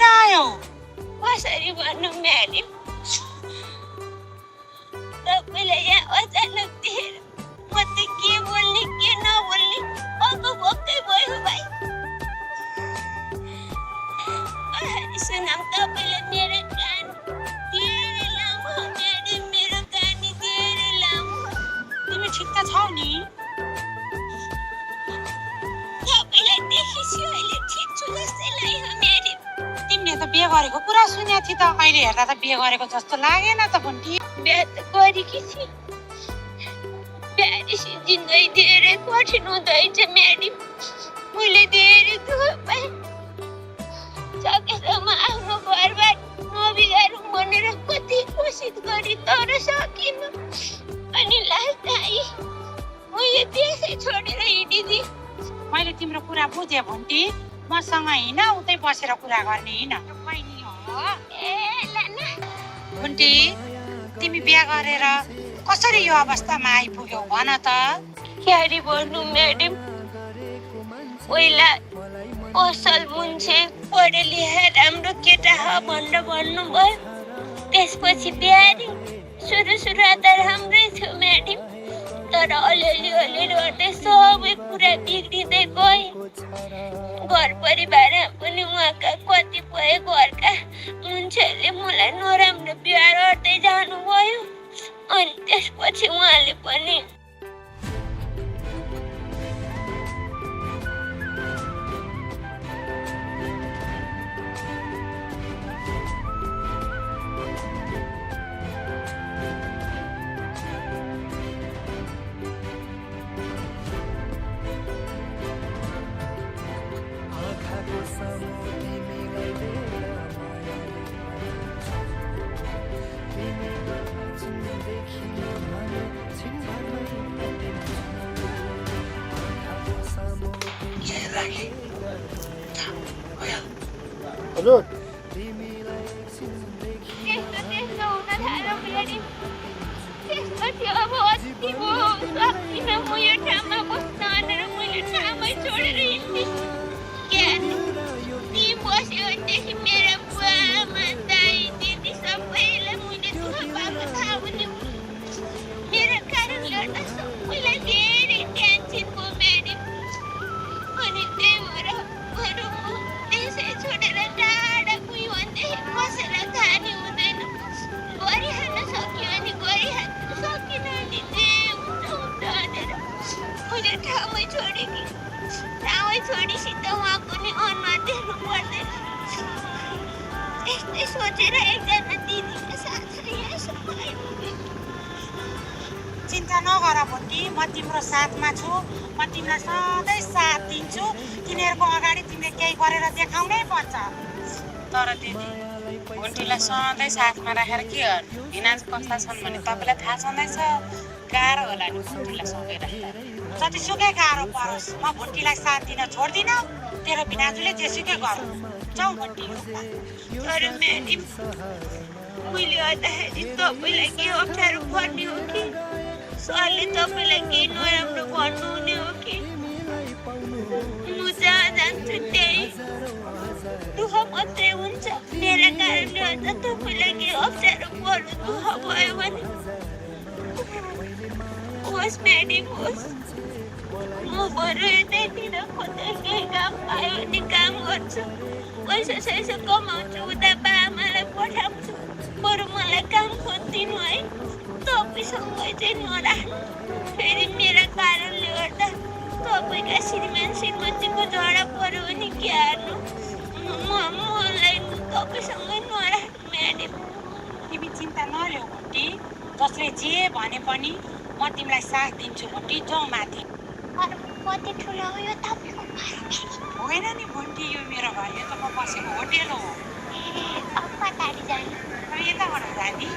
आयो कसरी भन्नु म्याडम तपाईँलाई यहाँ अचानक देखेर म त के बोल्ने के नबोल्ने अक्कै भयो भाइ सुनाम तपाईँलाई मेरो कहानी धेरै लामो म्याडम मेरो कहानी धेरै लामो तिमी ठिक त छौ नि तपाईँलाई देखेपछि अहिले ठिक छु जस्तै लाग्यो म्याडम तिमीले त बिहे गरेको कुरा सुनेको थिए त अहिले हेर्दा त बिहे गरेको जस्तो लागेन त बन्टी बिहा त गरेकी थिएँ बिहापछि जिन्दगी धेरै कठिन हुँदैछ म्याडम मैले धेरै दुःख पाएँ सकेसम्म आफ्नो घरबाट नबिगारौँ भनेर कति कोसिस गरेँ तर सकिनँ अनि लास्ट आई मैले देशै छोडेर हिँडिदिएँ मैले तिम्रो कुरा बुझेँ बन्टी मसँग हिँड उतै बसेर कुरा गर्ने हिँड बहिनी हो ए लाना बन्टी तिमी बिहे गरेर कसरी यो अवस्थामा आइपुग्यौ भन त क्यारी भन्नु म्याडम पहिला असल मान्छे पढे लेखे राम्रो केटा हो भनेर भन्नुभयो त्यसपछि बिहारी सुरु त राम्रै थियो म्याडम तर अलिअलि गर्दै सबै कुरा बिग्रिँदै गए घर परिवारमा पनि उहाँका कतिपय घरका मान्छेहरूले मलाई नराम्रो व्यवहार गर्दै जानुभयो अनि त्यसपछि उहाँले पनि हजुर त्यस्तो हुन थाल्यो म्याडम त्यसपछि अब अति म सक्दिनँ म यो ठाउँमा बस्न भनेर मैले ठाउँमै छोडेर हिँड्थेँ ती बसेदेखि मेरो बुवा आमा दाइ दिदी सबैलाई मैले दुःख पाएको थाहा हुने मेरो कारणले गर्दा सबैलाई धेरै टेन्सन भयो म्याडम अनि त्यही भएर बरु म त्यसै छोडेर टाढा गयो भनेदेखि कसैलाई खाने हुँदैन गरिहाल्न सक्यो अनि गरिहाल्नु सकिनँ अनि जे हुन्छ भनेर मैले ठाउँमै छोडेँ ठाउँमै छोडेपछि त उहाँको नि अनुहार देख्नु पर्दैन यस्तै सोचेर एकजना दिदीको साथमा यहाँसम्म आइपुगेँ चिन्ता नगर बन्टी म तिम्रो साथमा छु म तिमीलाई सधैँ साथ दिन्छु तिनीहरूको अगाडि तिमीले केही गरेर देखाउनै पर्छ तर दिदी बन्टीलाई सधैँ साथमा राखेर के गर्नु हिनाज कस्ता छन् भने तपाईँलाई थाहा छँदैछ गाह्रो होला नि बन्टीलाई सँगै राख्दा जतिसुकै गाह्रो परोस् म बन्टीलाई साथ दिन छोड्दिनँ तेरो बिनाजुले जेसुकै गरौँ जाउँ बन्टी तर म्याडम मैले गर्दाखेरि तपाईँलाई के अप्ठ्यारो पर्ने हो कि सरले तपाईँलाई केही नराम्रो भन्नुहुने हो कि म जहाँ जान्छु त्यही दुःख मात्रै हुन्छ मेरो कारणले गर्दा तपाईँलाई केही अप्ठ्यारो पर्नु दुःख भयो भने होस् म्याडम होस् म बरु यतैतिर कतै केही काम पायो भने काम गर्छु पैसा सैसा कमाउँछु उता बाबाआमालाई पठाउँछु बरु मलाई काम खोजिदिनु है तपाईँसँगै चाहिँ नराख्नु फेरि मेरो कारणले गर्दा तपाईँका श्रीमानको झडा पऱ्यो भने के हार्नु मलाई तपाईँसँगै नराख्नु म्याडम तिमी चिन्ता नल्याऊ बन्टी जसले जे भने पनि म तिमीलाई साथ दिन्छु बन्टी जाउँ माथि कति ठुलो हो यो तपाईँको होइन नि बन्टी यो मेरो घर यो त म बसेको होटेल हो अब कतारी जाने यताबाट जाने